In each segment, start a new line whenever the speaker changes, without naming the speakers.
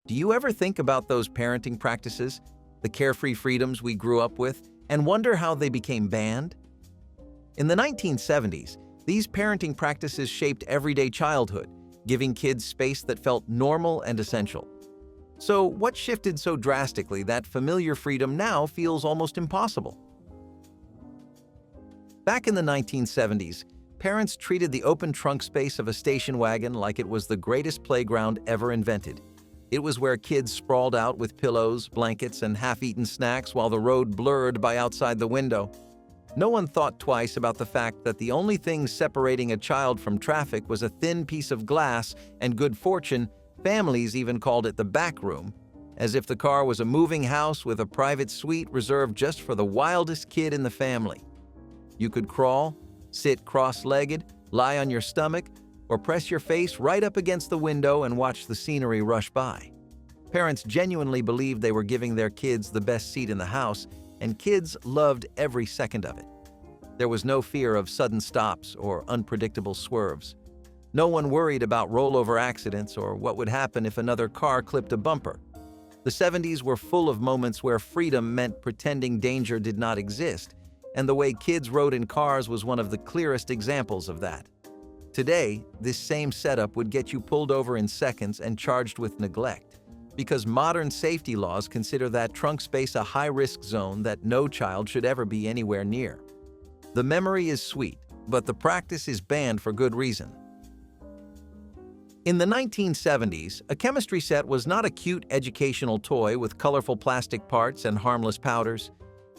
Do you ever think about those parenting practices, the carefree freedoms we grew up with, and wonder how they became banned? In the 1970s, these parenting practices shaped everyday childhood, giving kids space that felt normal and essential. So, what shifted so drastically that familiar freedom now feels almost impossible? Back in the 1970s, parents treated the open trunk space of a station wagon like it was the greatest playground ever invented. It was where kids sprawled out with pillows, blankets, and half-eaten snacks while the road blurred by outside the window. No one thought twice about the fact that the only thing separating a child from traffic was a thin piece of glass, and good fortune, families even called it the back room, as if the car was a moving house with a private suite reserved just for the wildest kid in the family. You could crawl, sit cross-legged, lie on your stomach, or press your face right up against the window and watch the scenery rush by. Parents genuinely believed they were giving their kids the best seat in the house, and kids loved every second of it. There was no fear of sudden stops or unpredictable swerves. No one worried about rollover accidents or what would happen if another car clipped a bumper. The 70s were full of moments where freedom meant pretending danger did not exist, and the way kids rode in cars was one of the clearest examples of that. Today, this same setup would get you pulled over in seconds and charged with neglect, because modern safety laws consider that trunk space a high-risk zone that no child should ever be anywhere near. The memory is sweet, but the practice is banned for good reason. In the 1970s, a chemistry set was not a cute educational toy with colorful plastic parts and harmless powders.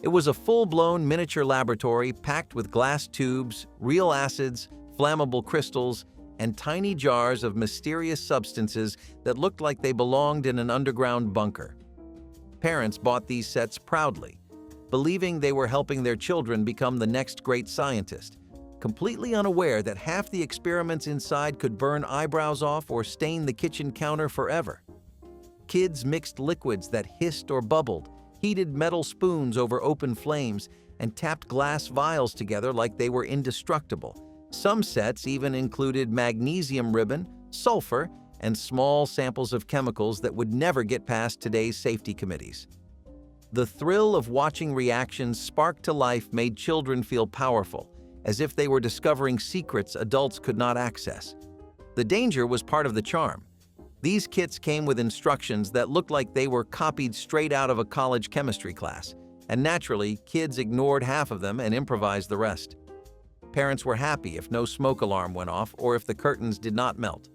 It was a full-blown miniature laboratory packed with glass tubes, real acids, flammable crystals, and tiny jars of mysterious substances that looked like they belonged in an underground bunker. Parents bought these sets proudly, believing they were helping their children become the next great scientist, completely unaware that half the experiments inside could burn eyebrows off or stain the kitchen counter forever. Kids mixed liquids that hissed or bubbled, heated metal spoons over open flames, and tapped glass vials together like they were indestructible. Some sets even included magnesium ribbon, sulfur, and small samples of chemicals that would never get past today's safety committees. The thrill of watching reactions spark to life made children feel powerful, as if they were discovering secrets adults could not access. The danger was part of the charm. These kits came with instructions that looked like they were copied straight out of a college chemistry class, and naturally, kids ignored half of them and improvised the rest. Parents were happy if no smoke alarm went off or if the curtains did not melt.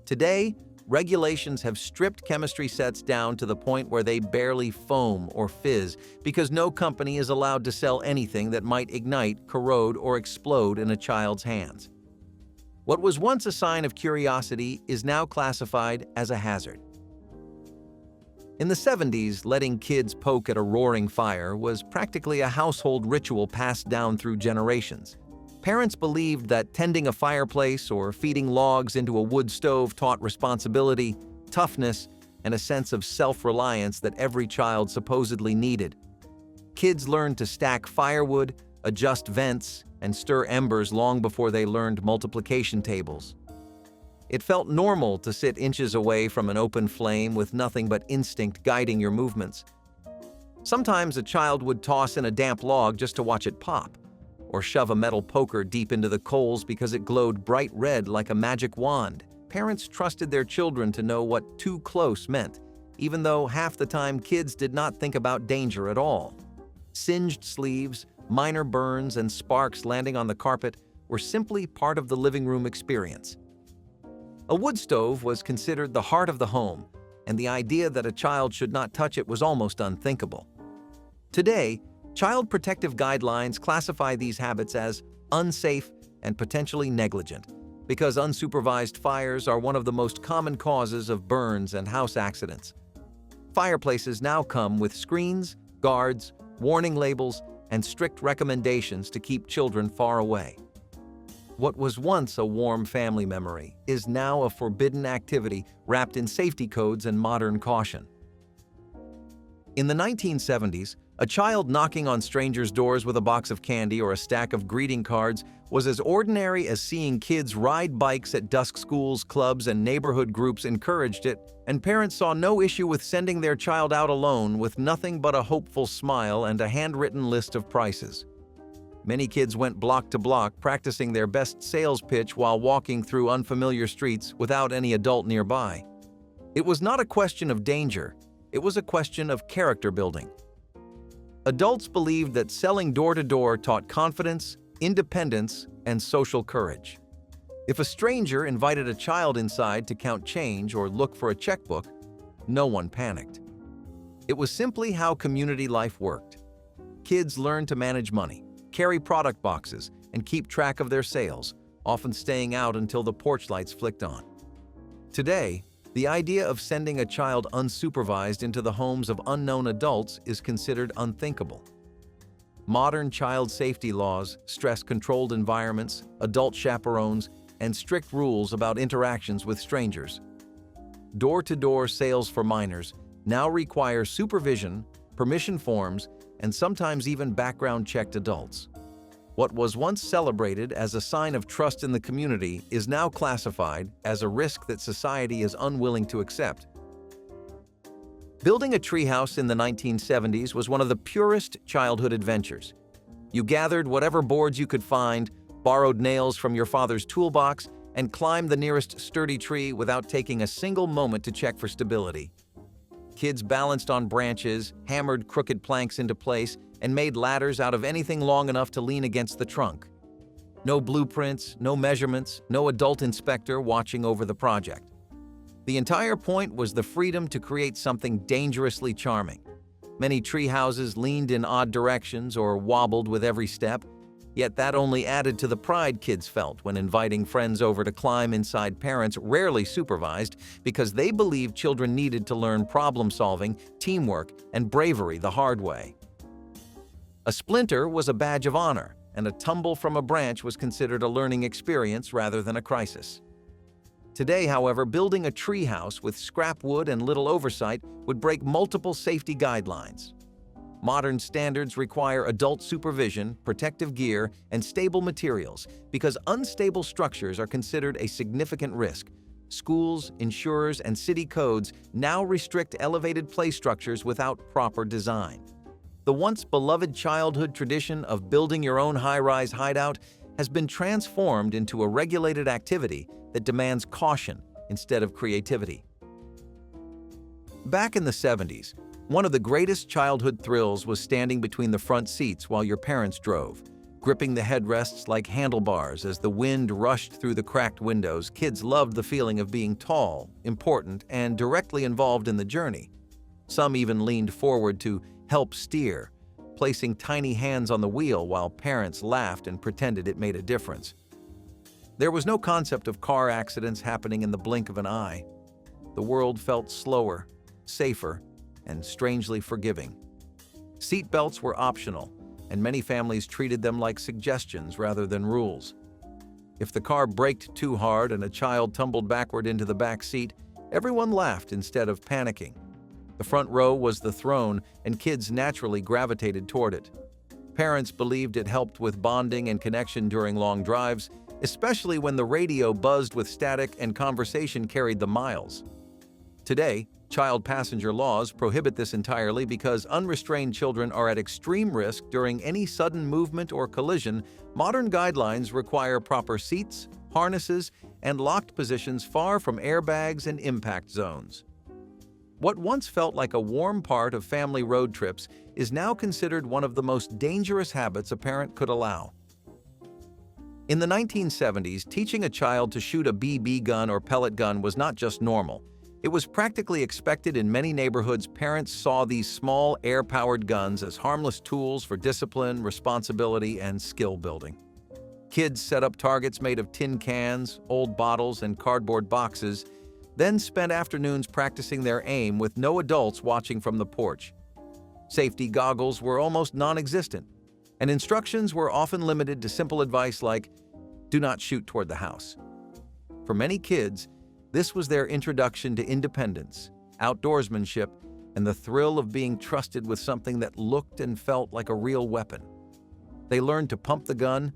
Today, regulations have stripped chemistry sets down to the point where they barely foam or fizz because no company is allowed to sell anything that might ignite, corrode, or explode in a child's hands. What was once a sign of curiosity is now classified as a hazard. In the 70s, letting kids poke at a roaring fire was practically a household ritual passed down through generations. Parents believed that tending a fireplace or feeding logs into a wood stove taught responsibility, toughness, and a sense of self-reliance that every child supposedly needed. Kids learned to stack firewood, adjust vents, and stir embers long before they learned multiplication tables. It felt normal to sit inches away from an open flame with nothing but instinct guiding your movements. Sometimes a child would toss in a damp log just to watch it pop, or shove a metal poker deep into the coals because it glowed bright red like a magic wand. Parents trusted their children to know what too close meant, even though half the time kids did not think about danger at all. Singed sleeves, minor burns, and sparks landing on the carpet were simply part of the living room experience. A wood stove was considered the heart of the home, and the idea that a child should not touch it was almost unthinkable. Today, child protective guidelines classify these habits as unsafe and potentially negligent, because unsupervised fires are one of the most common causes of burns and house accidents. Fireplaces now come with screens, guards, warning labels, and strict recommendations to keep children far away. What was once a warm family memory is now a forbidden activity wrapped in safety codes and modern caution. In the 1970s, A child knocking on strangers' doors with a box of candy or a stack of greeting cards was as ordinary as seeing kids ride bikes at dusk. Schools, clubs, and neighborhood groups encouraged it, and parents saw no issue with sending their child out alone with nothing but a hopeful smile and a handwritten list of prices. Many kids went block to block, practicing their best sales pitch while walking through unfamiliar streets without any adult nearby. It was not a question of danger, it was a question of character building. Adults believed that selling door-to-door taught confidence, independence, and social courage. If a stranger invited a child inside to count change or look for a checkbook, no one panicked. It was simply how community life worked. Kids learned to manage money, carry product boxes, and keep track of their sales, often staying out until the porch lights flicked on. Today, the idea of sending a child unsupervised into the homes of unknown adults is considered unthinkable. Modern child safety laws stress controlled environments, adult chaperones, and strict rules about interactions with strangers. Door-to-door sales for minors now require supervision, permission forms, and sometimes even background-checked adults. What was once celebrated as a sign of trust in the community is now classified as a risk that society is unwilling to accept. Building a treehouse in the 1970s was one of the purest childhood adventures. You gathered whatever boards you could find, borrowed nails from your father's toolbox, and climbed the nearest sturdy tree without taking a single moment to check for stability. Kids balanced on branches, hammered crooked planks into place, and made ladders out of anything long enough to lean against the trunk. No blueprints, no measurements, no adult inspector watching over the project. The entire point was the freedom to create something dangerously charming. Many tree houses leaned in odd directions or wobbled with every step, yet that only added to the pride kids felt when inviting friends over to climb inside parents rarely supervised because they believed children needed to learn problem-solving, teamwork, and bravery the hard way. A splinter was a badge of honor, and a tumble from a branch was considered a learning experience rather than a crisis. Today, however, building a treehouse with scrap wood and little oversight would break multiple safety guidelines. Modern standards require adult supervision, protective gear, and stable materials because unstable structures are considered a significant risk. Schools, insurers, and city codes now restrict elevated play structures without proper design. The once beloved childhood tradition of building your own high-rise hideout has been transformed into a regulated activity that demands caution instead of creativity. Back in the 70s, one of the greatest childhood thrills was standing between the front seats while your parents drove, gripping the headrests like handlebars as the wind rushed through the cracked windows. Kids loved the feeling of being tall, important, and directly involved in the journey. Some even leaned forward to help steer, placing tiny hands on the wheel while parents laughed and pretended it made a difference. There was no concept of car accidents happening in the blink of an eye. The world felt slower, safer, and strangely forgiving. Seatbelts were optional, and many families treated them like suggestions rather than rules. If the car braked too hard and a child tumbled backward into the back seat, everyone laughed instead of panicking. The front row was the throne, and kids naturally gravitated toward it. Parents believed it helped with bonding and connection during long drives, especially when the radio buzzed with static and conversation carried the miles. Today, child passenger laws prohibit this entirely because unrestrained children are at extreme risk during any sudden movement or collision. Modern guidelines require proper seats, harnesses, and locked positions far from airbags and impact zones. What once felt like a warm part of family road trips is now considered one of the most dangerous habits a parent could allow. In the 1970s, teaching a child to shoot a BB gun or pellet gun was not just normal. It was practically expected in many neighborhoods. Parents saw these small, air-powered guns as harmless tools for discipline, responsibility, and skill building. Kids set up targets made of tin cans, old bottles, and cardboard boxes, then spent afternoons practicing their aim with no adults watching from the porch. Safety goggles were almost non-existent, and instructions were often limited to simple advice like, "Do not shoot toward the house." For many kids, this was their introduction to independence, outdoorsmanship, and the thrill of being trusted with something that looked and felt like a real weapon. They learned to pump the gun,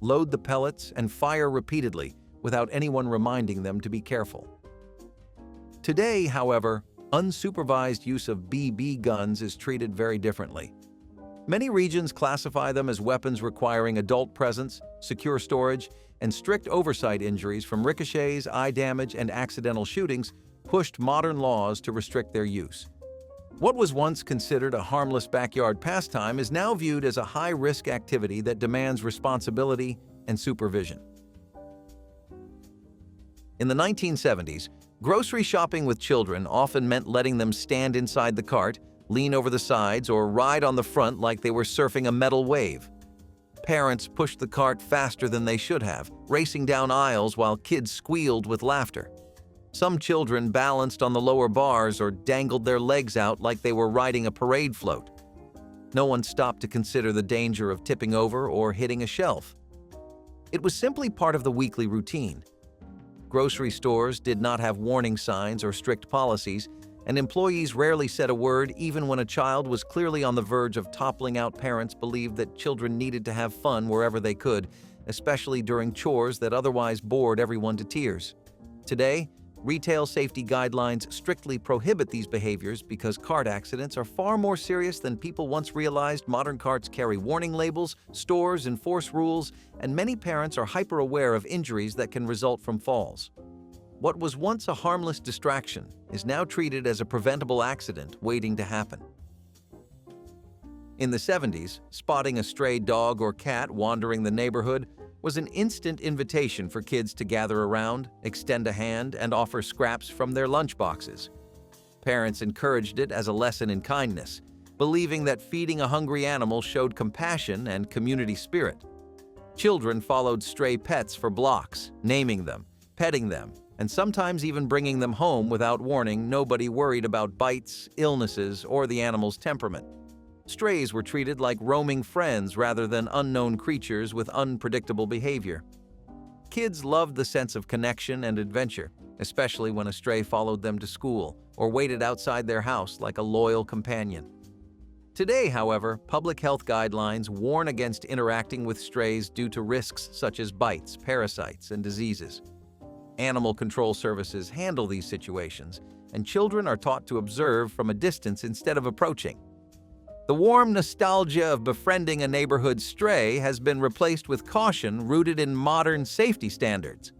load the pellets, and fire repeatedly without anyone reminding them to be careful. Today, however, unsupervised use of BB guns is treated very differently. Many regions classify them as weapons requiring adult presence, secure storage, and strict oversight. Injuries from ricochets, eye damage, and accidental shootings pushed modern laws to restrict their use. What was once considered a harmless backyard pastime is now viewed as a high-risk activity that demands responsibility and supervision. In the 1970s, grocery shopping with children often meant letting them stand inside the cart, lean over the sides, or ride on the front like they were surfing a metal wave. Parents pushed the cart faster than they should have, racing down aisles while kids squealed with laughter. Some children balanced on the lower bars or dangled their legs out like they were riding a parade float. No one stopped to consider the danger of tipping over or hitting a shelf. It was simply part of the weekly routine. Grocery stores did not have warning signs or strict policies, and employees rarely said a word even when a child was clearly on the verge of toppling out. Parents believed that children needed to have fun wherever they could, especially during chores that otherwise bored everyone to tears. Today, retail safety guidelines strictly prohibit these behaviors because cart accidents are far more serious than people once realized. Modern carts carry warning labels, stores enforce rules, and many parents are hyper-aware of injuries that can result from falls. What was once a harmless distraction is now treated as a preventable accident waiting to happen. In the 70s, spotting a stray dog or cat wandering the neighborhood was an instant invitation for kids to gather around, extend a hand, and offer scraps from their lunchboxes. Parents encouraged it as a lesson in kindness, believing that feeding a hungry animal showed compassion and community spirit. Children followed stray pets for blocks, naming them, petting them, and sometimes even bringing them home without warning. Nobody worried about bites, illnesses, or the animal's temperament. Strays were treated like roaming friends rather than unknown creatures with unpredictable behavior. Kids loved the sense of connection and adventure, especially when a stray followed them to school or waited outside their house like a loyal companion. Today, however, public health guidelines warn against interacting with strays due to risks such as bites, parasites, and diseases. Animal control services handle these situations, and children are taught to observe from a distance instead of approaching. The warm nostalgia of befriending a neighborhood stray has been replaced with caution rooted in modern safety standards.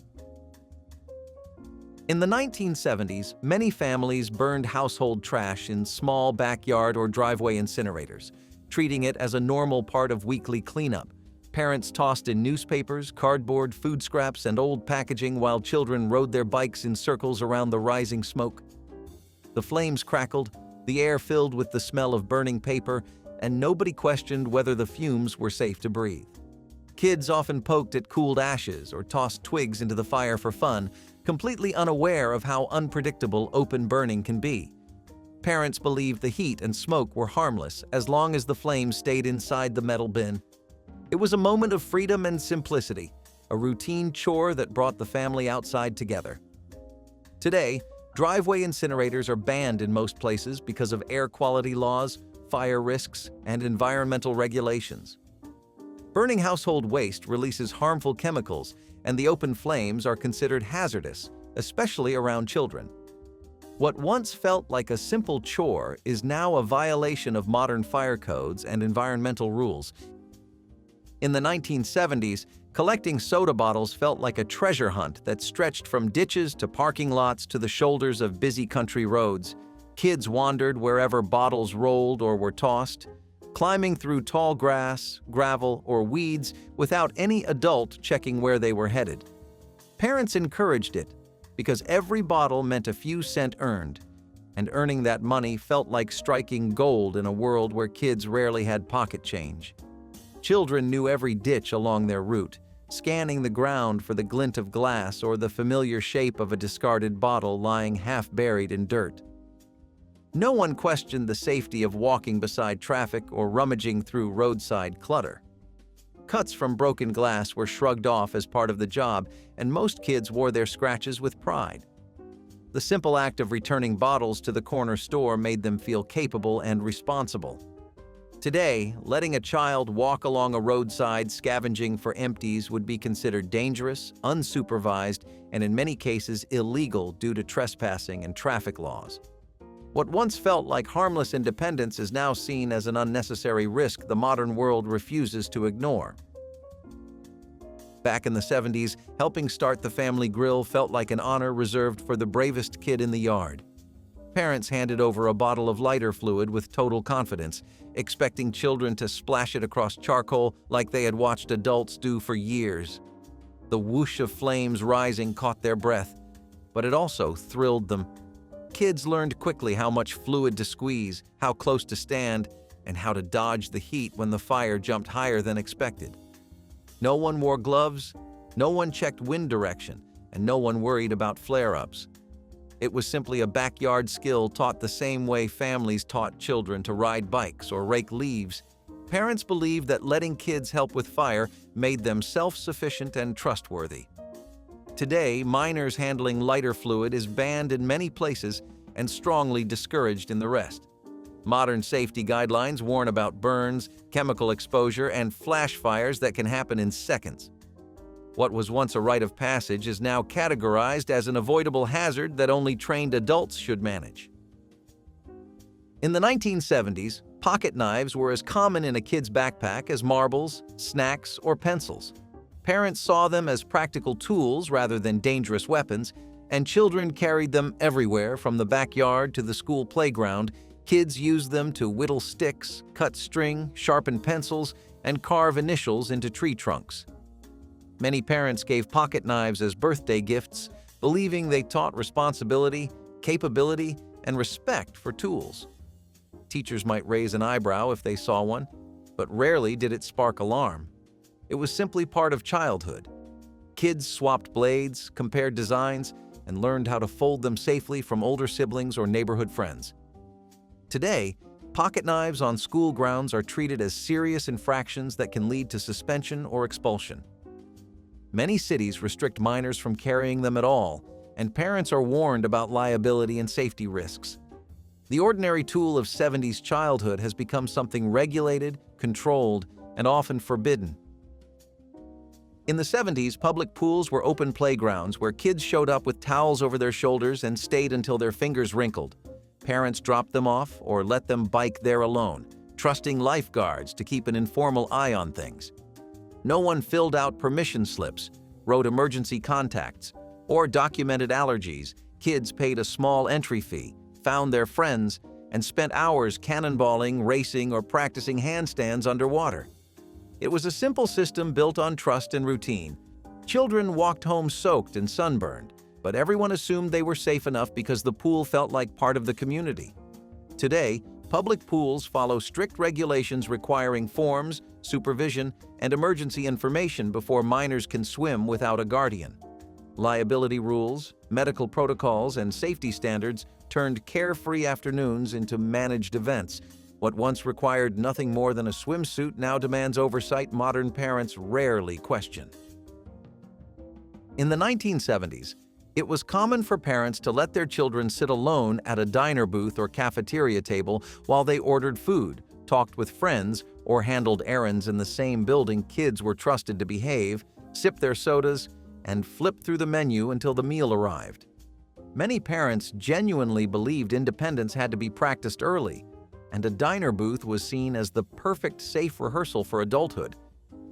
In the 1970s, many families burned household trash in small backyard or driveway incinerators, treating it as a normal part of weekly cleanup. Parents tossed in newspapers, cardboard, food scraps, and old packaging while children rode their bikes in circles around the rising smoke. The flames crackled, the air filled with the smell of burning paper, and nobody questioned whether the fumes were safe to breathe. Kids often poked at cooled ashes or tossed twigs into the fire for fun, completely unaware of how unpredictable open burning can be. Parents believed the heat and smoke were harmless as long as the flames stayed inside the metal bin. It was a moment of freedom and simplicity, a routine chore that brought the family outside together. Today, driveway incinerators are banned in most places because of air quality laws, fire risks, and environmental regulations. Burning household waste releases harmful chemicals, and the open flames are considered hazardous, especially around children. What once felt like a simple chore is now a violation of modern fire codes and environmental rules. In the 1970s, collecting soda bottles felt like a treasure hunt that stretched from ditches to parking lots to the shoulders of busy country roads. Kids wandered wherever bottles rolled or were tossed, climbing through tall grass, gravel, or weeds without any adult checking where they were headed. Parents encouraged it because every bottle meant a few cents earned, and earning that money felt like striking gold in a world where kids rarely had pocket change. Children knew every ditch along their route, scanning the ground for the glint of glass or the familiar shape of a discarded bottle lying half buried in dirt. No one questioned the safety of walking beside traffic or rummaging through roadside clutter. Cuts from broken glass were shrugged off as part of the job, and most kids wore their scratches with pride. The simple act of returning bottles to the corner store made them feel capable and responsible. Today, letting a child walk along a roadside scavenging for empties would be considered dangerous, unsupervised, and in many cases illegal due to trespassing and traffic laws. What once felt like harmless independence is now seen as an unnecessary risk the modern world refuses to ignore. Back in the 70s, helping start the family grill felt like an honor reserved for the bravest kid in the yard. Parents handed over a bottle of lighter fluid with total confidence, expecting children to splash it across charcoal like they had watched adults do for years. The whoosh of flames rising caught their breath, but it also thrilled them. Kids learned quickly how much fluid to squeeze, how close to stand, and how to dodge the heat when the fire jumped higher than expected. No one wore gloves, no one checked wind direction, and no one worried about flare-ups. It was simply a backyard skill taught the same way families taught children to ride bikes or rake leaves. Parents believed that letting kids help with fire made them self-sufficient and trustworthy. Today, minors handling lighter fluid is banned in many places and strongly discouraged in the rest. Modern safety guidelines warn about burns, chemical exposure, and flash fires that can happen in seconds. What was once a rite of passage is now categorized as an avoidable hazard that only trained adults should manage. In the 1970s, pocket knives were as common in a kid's backpack as marbles, snacks, or pencils. Parents saw them as practical tools rather than dangerous weapons, and children carried them everywhere from the backyard to the school playground. Kids used them to whittle sticks, cut string, sharpen pencils, and carve initials into tree trunks. Many parents gave pocket knives as birthday gifts, believing they taught responsibility, capability, and respect for tools. Teachers might raise an eyebrow if they saw one, but rarely did it spark alarm. It was simply part of childhood. Kids swapped blades, compared designs, and learned how to fold them safely from older siblings or neighborhood friends. Today, pocket knives on school grounds are treated as serious infractions that can lead to suspension or expulsion. Many cities restrict minors from carrying them at all, and parents are warned about liability and safety risks. The ordinary tool of 70s childhood has become something regulated, controlled, and often forbidden. In the 70s, public pools were open playgrounds where kids showed up with towels over their shoulders and stayed until their fingers wrinkled. Parents dropped them off or let them bike there alone, trusting lifeguards to keep an informal eye on things. No one filled out permission slips, wrote emergency contacts, or documented allergies. Kids paid a small entry fee, found their friends, and spent hours cannonballing, racing, or practicing handstands underwater. It was a simple system built on trust and routine. Children walked home soaked and sunburned, but everyone assumed they were safe enough because the pool felt like part of the community. Today, public pools follow strict regulations requiring forms, supervision, and emergency information before minors can swim without a guardian. Liability rules, medical protocols, and safety standards turned carefree afternoons into managed events. What once required nothing more than a swimsuit now demands oversight modern parents rarely question. In the 1970s, it was common for parents to let their children sit alone at a diner booth or cafeteria table while they ordered food, talked with friends, or handled errands in the same building. Kids were trusted to behave, sip their sodas, and flip through the menu until the meal arrived. Many parents genuinely believed independence had to be practiced early, and a diner booth was seen as the perfect safe rehearsal for adulthood.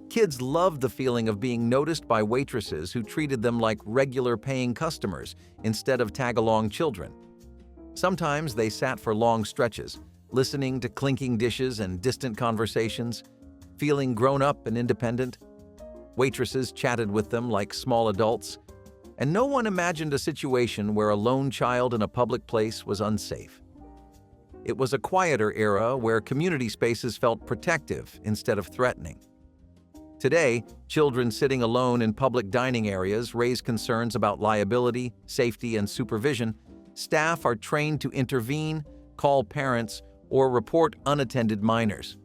Kids loved the feeling of being noticed by waitresses who treated them like regular paying customers instead of tag-along children. Sometimes they sat for long stretches, listening to clinking dishes and distant conversations, feeling grown up and independent. Waitresses chatted with them like small adults, and no one imagined a situation where a lone child in a public place was unsafe. It was a quieter era where community spaces felt protective instead of threatening. Today, children sitting alone in public dining areas raise concerns about liability, safety, and supervision. Staff are trained to intervene, call parents, or report unattended minors.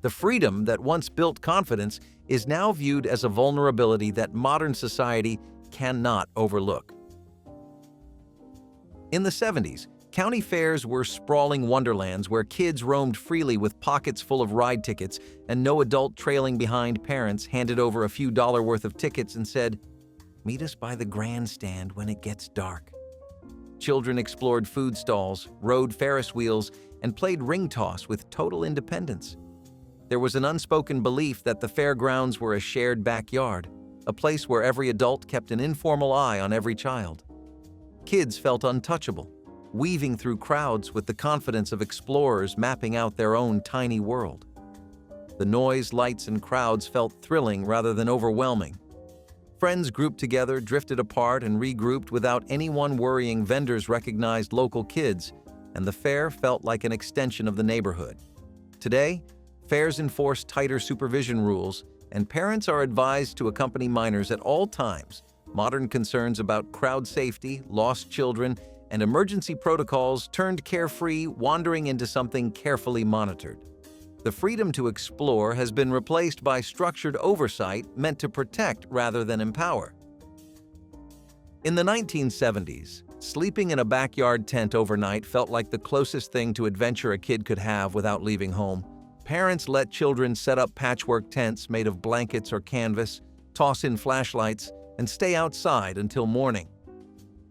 The freedom that once built confidence is now viewed as a vulnerability that modern society cannot overlook. In the 70s, county fairs were sprawling wonderlands where kids roamed freely with pockets full of ride tickets and no adult trailing behind parents handed over a few dollar worth of tickets and said, "Meet us by the grandstand when it gets dark." Children explored food stalls, rode Ferris wheels, and played ring toss with total independence. There was an unspoken belief that the fairgrounds were a shared backyard, a place where every adult kept an informal eye on every child. Kids felt untouchable, weaving through crowds with the confidence of explorers mapping out their own tiny world. The noise, lights, and crowds felt thrilling rather than overwhelming. Friends grouped together, drifted apart, and regrouped without anyone worrying. Vendors recognized local kids, and the fair felt like an extension of the neighborhood. Today, fairs enforce tighter supervision rules, and parents are advised to accompany minors at all times. Modern concerns about crowd safety, lost children, and emergency protocols turned Carefree wandering into something carefully monitored. The freedom to explore has been replaced by structured oversight meant to protect rather than empower. In the 1970s, sleeping in a backyard tent overnight felt like the closest thing to adventure a kid could have without leaving home. Parents let children set up patchwork tents made of blankets or canvas, toss in flashlights, and stay outside until morning.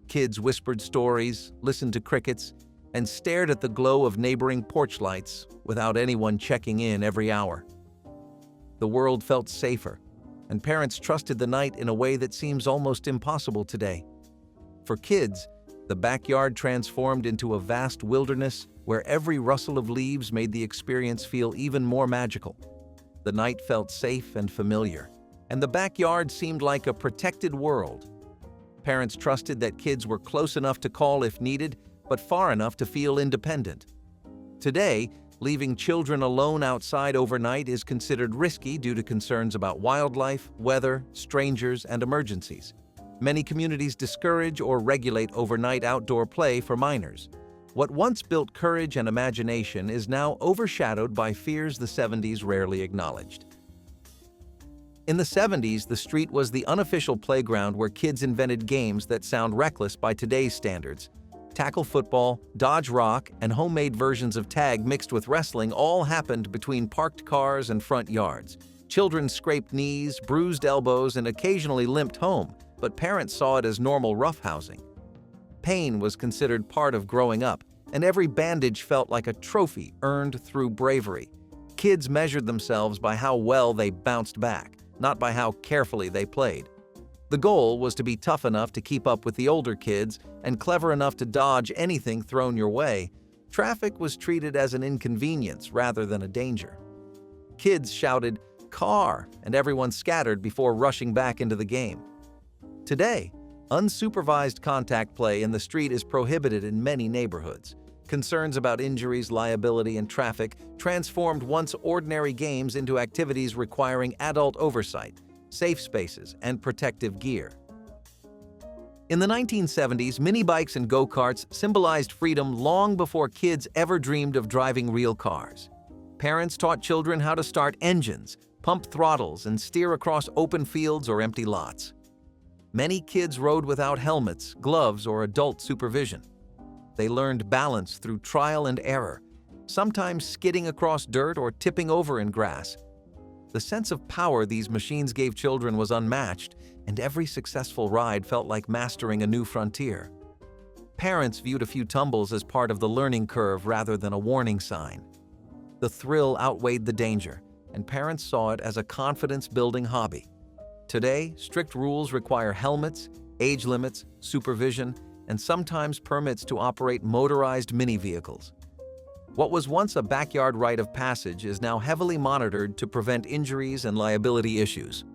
Kids whispered stories, listened to crickets, and stared at the glow of neighboring porch lights without anyone checking in every hour. The world felt safer, and parents trusted the night in a way that seems almost impossible today. For kids, the backyard transformed into a vast wilderness where every rustle of leaves made the experience feel even more magical. The night felt safe and familiar, and the backyard seemed like a protected world. Parents trusted that kids were close enough to call if needed, but far enough to feel independent. Today, leaving children alone outside overnight is considered risky due to concerns about wildlife, weather, strangers, and emergencies. Many communities discourage or regulate overnight outdoor play for minors. What once built courage and imagination is now overshadowed by fears the 70s rarely acknowledged. In the 70s, the street was the unofficial playground where kids invented games that sound reckless by today's standards. Tackle football, dodge rock, and homemade versions of tag mixed with wrestling all happened between parked cars and front yards. Children scraped knees, bruised elbows, and occasionally limped home, but parents saw it as normal roughhousing. Pain was considered part of growing up, and every bandage felt like a trophy earned through bravery. Kids measured themselves by how well they bounced back, not by how carefully they played. The goal was to be tough enough to keep up with the older kids and clever enough to dodge anything thrown your way. Traffic was treated as an inconvenience rather than a danger. Kids shouted, "Car!" and everyone scattered before rushing back into the game. Today, unsupervised contact play in the street is prohibited in many neighborhoods. Concerns about injuries, liability, and traffic transformed once ordinary games into activities requiring adult oversight, safe spaces, and protective gear. In the 1970s, mini bikes and go-karts symbolized freedom long before kids ever dreamed of driving real cars. Parents taught children how to start engines, pump throttles, and steer across open fields or empty lots. Many kids rode without helmets, gloves, or adult supervision. They learned balance through trial and error, sometimes skidding across dirt or tipping over in grass. The sense of power these machines gave children was unmatched, and every successful ride felt like mastering a new frontier. Parents viewed a few tumbles as part of the learning curve rather than a warning sign. The thrill outweighed the danger, and parents saw it as a confidence-building hobby. Today, strict rules require helmets, age limits, supervision, and sometimes permits to operate motorized mini vehicles. What was once a backyard rite of passage is now heavily monitored to prevent injuries and liability issues.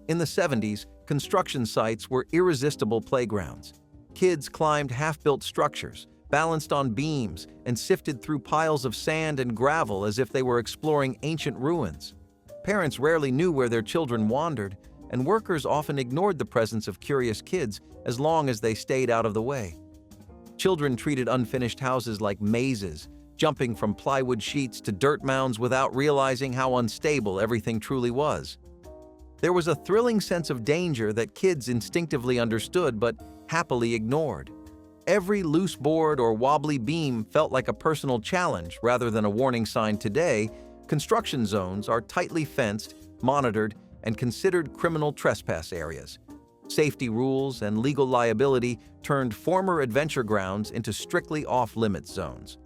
In the 70s, construction sites were irresistible playgrounds. Kids climbed half-built structures, balanced on beams, and sifted through piles of sand and gravel as if they were exploring ancient ruins. Parents rarely knew where their children wandered, and workers often ignored the presence of curious kids as long as they stayed out of the way. Children treated unfinished houses like mazes, jumping from plywood sheets to dirt mounds without realizing how unstable everything truly was. There was a thrilling sense of danger that kids instinctively understood but happily ignored. Every loose board or wobbly beam felt like a personal challenge rather than a warning sign. Today, construction zones are tightly fenced, monitored, and considered criminal trespass areas. Safety rules and legal liability turned former adventure grounds into strictly off-limits zones.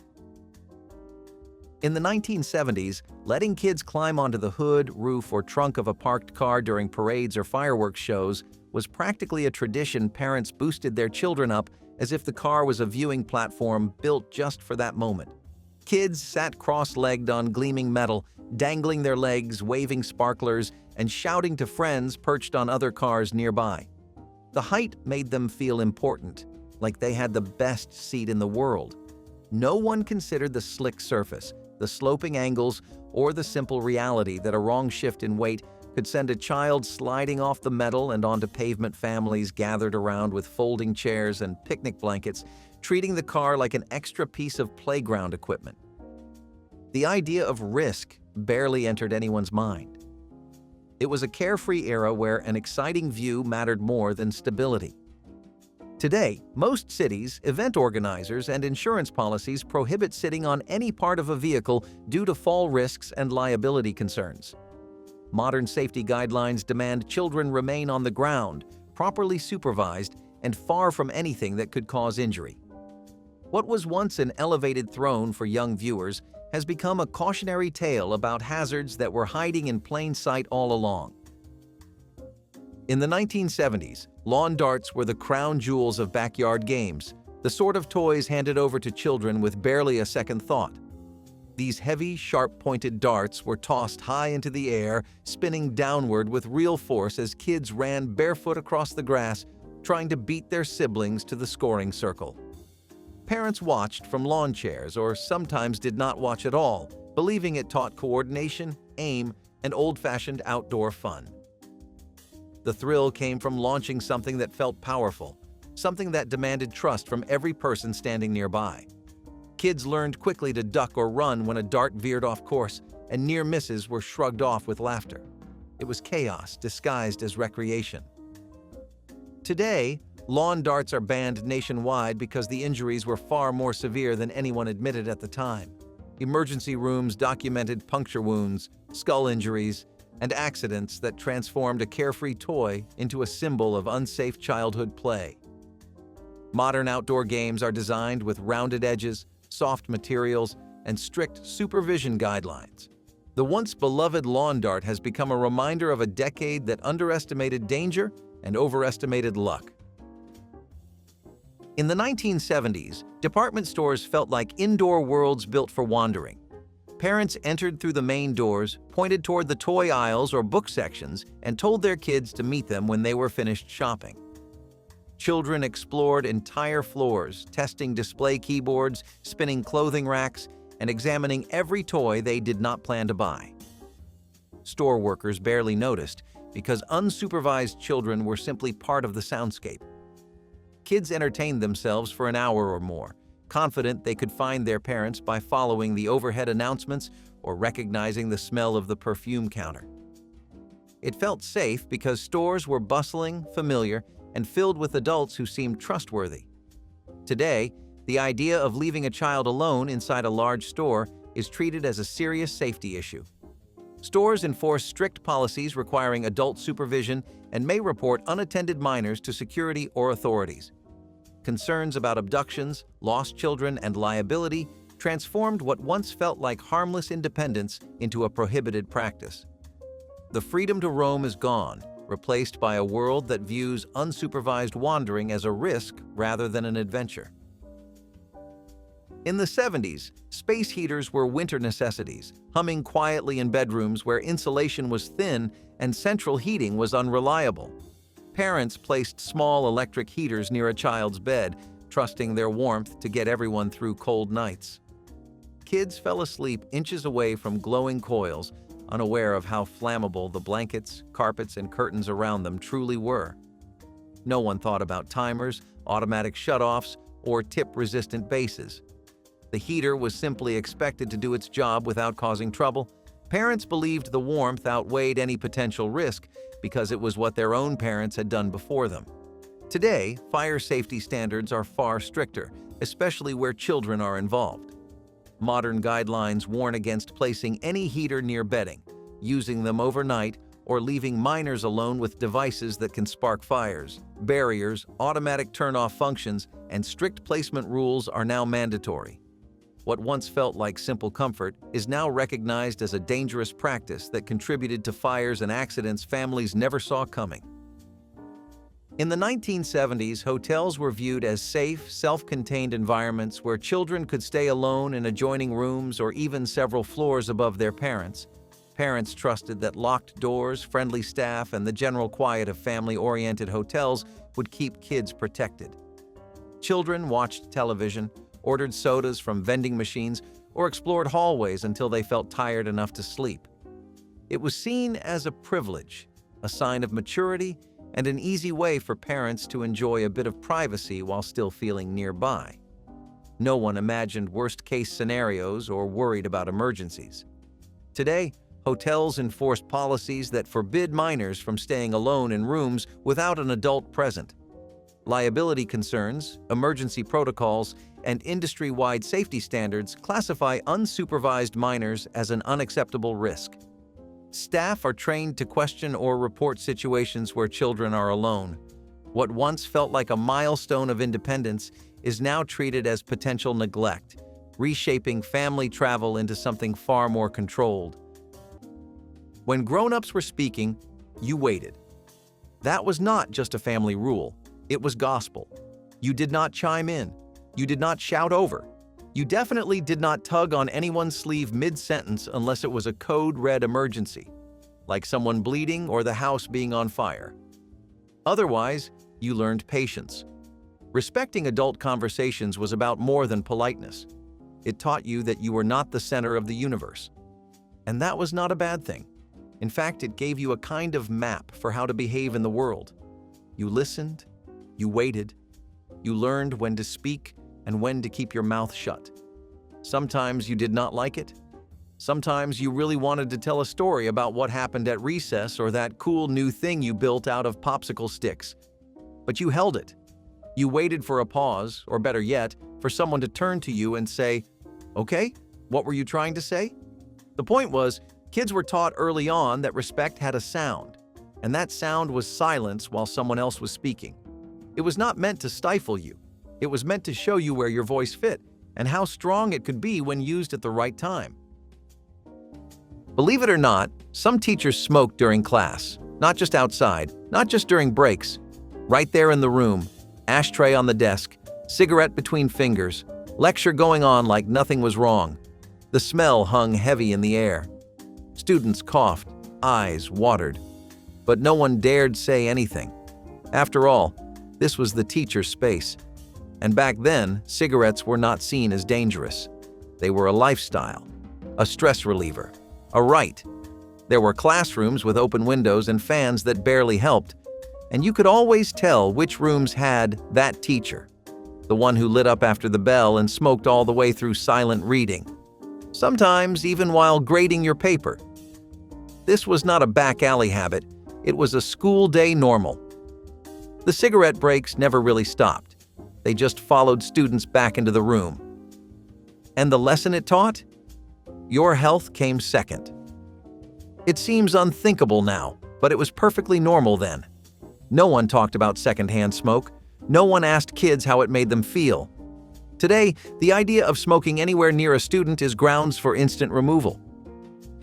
In the 1970s, letting kids climb onto the hood, roof, or trunk of a parked car during parades or fireworks shows was practically a tradition. Parents boosted their children up as if the car was a viewing platform built just for that moment. Kids sat cross-legged on gleaming metal, dangling their legs, waving sparklers, and shouting to friends perched on other cars nearby. The height made them feel important, like they had the best seat in the world. No one considered the slick surface, the sloping angles, or the simple reality that a wrong shift in weight could send a child sliding off the metal and onto pavement. Families gathered around with folding chairs and picnic blankets, treating the car like an extra piece of playground equipment. The idea of risk barely entered anyone's mind. It was a carefree era where an exciting view mattered more than stability. Today, most cities, event organizers, and insurance policies prohibit sitting on any part of a vehicle due to fall risks and liability concerns. Modern safety guidelines demand children remain on the ground, properly supervised, and far from anything that could cause injury. What was once an elevated throne for young viewers has become a cautionary tale about hazards that were hiding in plain sight all along. In the 1970s, lawn darts were the crown jewels of backyard games, the sort of toys handed over to children with barely a second thought. These heavy, sharp-pointed darts were tossed high into the air, spinning downward with real force as kids ran barefoot across the grass, trying to beat their siblings to the scoring circle. Parents watched from lawn chairs or sometimes did not watch at all, believing it taught coordination, aim, and old-fashioned outdoor fun. The thrill came from launching something that felt powerful, something that demanded trust from every person standing nearby. Kids learned quickly to duck or run when a dart veered off course, and near misses were shrugged off with laughter. It was chaos disguised as recreation. Today, lawn darts are banned nationwide because the injuries were far more severe than anyone admitted at the time. Emergency rooms documented puncture wounds, skull injuries, and accidents that transformed a carefree toy into a symbol of unsafe childhood play. Modern outdoor games are designed with rounded edges, soft materials, and strict supervision guidelines. The once beloved lawn dart has become a reminder of a decade that underestimated danger and overestimated luck. In the 1970s, department stores felt like indoor worlds built for wandering. Parents entered through the main doors, pointed toward the toy aisles or book sections, and told their kids to meet them when they were finished shopping. Children explored entire floors, testing display keyboards, spinning clothing racks, and examining every toy they did not plan to buy. Store workers barely noticed because unsupervised children were simply part of the soundscape. Kids entertained themselves for an hour or more, confident they could find their parents by following the overhead announcements or recognizing the smell of the perfume counter. It felt safe because stores were bustling, familiar, and filled with adults who seemed trustworthy. Today, the idea of leaving a child alone inside a large store is treated as a serious safety issue. Stores enforce strict policies requiring adult supervision and may report unattended minors to security or authorities. Concerns about abductions, lost children, and liability transformed what once felt like harmless independence into a prohibited practice. The freedom to roam is gone, replaced by a world that views unsupervised wandering as a risk rather than an adventure. In the 70s, space heaters were winter necessities, humming quietly in bedrooms where insulation was thin and central heating was unreliable. Parents placed small electric heaters near a child's bed, trusting their warmth to get everyone through cold nights. Kids fell asleep inches away from glowing coils, unaware of how flammable the blankets, carpets, and curtains around them truly were. No one thought about timers, automatic shutoffs, or tip-resistant bases. The heater was simply expected to do its job without causing trouble. Parents believed the warmth outweighed any potential risk because it was what their own parents had done before them. Today, fire safety standards are far stricter, especially where children are involved. Modern guidelines warn against placing any heater near bedding, using them overnight, or leaving minors alone with devices that can spark fires. Barriers, automatic turn-off functions, and strict placement rules are now mandatory. What once felt like simple comfort is now recognized as a dangerous practice that contributed to fires and accidents families never saw coming. In the 1970s, hotels were viewed as safe, self-contained environments where children could stay alone in adjoining rooms or even several floors above their parents. Parents trusted that locked doors, friendly staff, and the general quiet of family-oriented hotels would keep kids protected. Children watched television, ordered sodas from vending machines, or explored hallways until they felt tired enough to sleep. It was seen as a privilege, a sign of maturity, and an easy way for parents to enjoy a bit of privacy while still feeling nearby. No one imagined worst-case scenarios or worried about emergencies. Today, hotels enforce policies that forbid minors from staying alone in rooms without an adult present. Liability concerns, emergency protocols, and industry-wide safety standards classify unsupervised minors as an unacceptable risk. Staff are trained to question or report situations where children are alone. What once felt like a milestone of independence is now treated as potential neglect, reshaping family travel into something far more controlled. When grown-ups were speaking, you waited. That was not just a family rule, it was gospel. You did not chime in. You did not shout over. You definitely did not tug on anyone's sleeve mid-sentence unless it was a code-red emergency, like someone bleeding or the house being on fire. Otherwise, you learned patience. Respecting adult conversations was about more than politeness. It taught you that you were not the center of the universe. And that was not a bad thing. In fact, it gave you a kind of map for how to behave in the world. You listened, you waited, you learned when to speak and when to keep your mouth shut. Sometimes you did not like it. Sometimes you really wanted to tell a story about what happened at recess or that cool new thing you built out of popsicle sticks. But you held it. You waited for a pause, or better yet, for someone to turn to you and say, "Okay, what were you trying to say?" The point was, kids were taught early on that respect had a sound, and that sound was silence while someone else was speaking. It was not meant to stifle you. It was meant to show you where your voice fit and how strong it could be when used at the right time. Believe it or not, some teachers smoke during class, not just outside, not just during breaks. Right there in the room, ashtray on the desk, cigarette between fingers, lecture going on like nothing was wrong. The smell hung heavy in the air. Students coughed, eyes watered, but no one dared say anything. After all, this was the teacher's space. And back then, cigarettes were not seen as dangerous. They were a lifestyle, a stress reliever, a right. There were classrooms with open windows and fans that barely helped, and you could always tell which rooms had that teacher, the one who lit up after the bell and smoked all the way through silent reading, sometimes even while grading your paper. This was not a back alley habit, it was a school day normal. The cigarette breaks never really stopped. They just followed students back into the room. And the lesson it taught? Your health came second. It seems unthinkable now, but it was perfectly normal then. No one talked about secondhand smoke. No one asked kids how it made them feel. Today, the idea of smoking anywhere near a student is grounds for instant removal.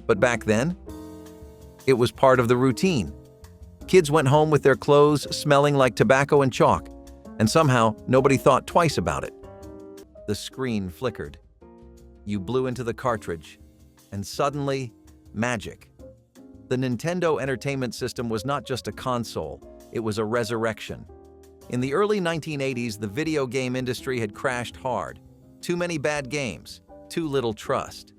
But back then, it was part of the routine. Kids went home with their clothes smelling like tobacco and chalk, and somehow nobody thought twice about it. The screen flickered. You blew into the cartridge, and suddenly, magic. The Nintendo Entertainment System was not just a console, it was a resurrection. In the early 1980s, the video game industry had crashed hard. Too many bad games, too little trust.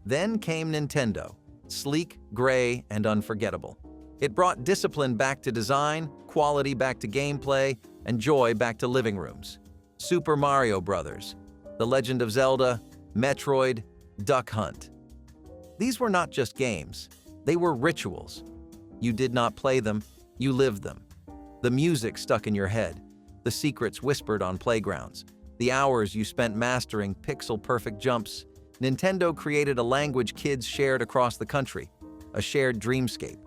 Then came Nintendo, sleek, gray, and unforgettable. It brought discipline back to design, quality back to gameplay, and joy back to living rooms. Super Mario Bros., The Legend of Zelda, Metroid, Duck Hunt. These were not just games, they were rituals. You did not play them, you lived them. The music stuck in your head, the secrets whispered on playgrounds, the hours you spent mastering pixel-perfect jumps. Nintendo created a language kids shared across the country, a shared dreamscape.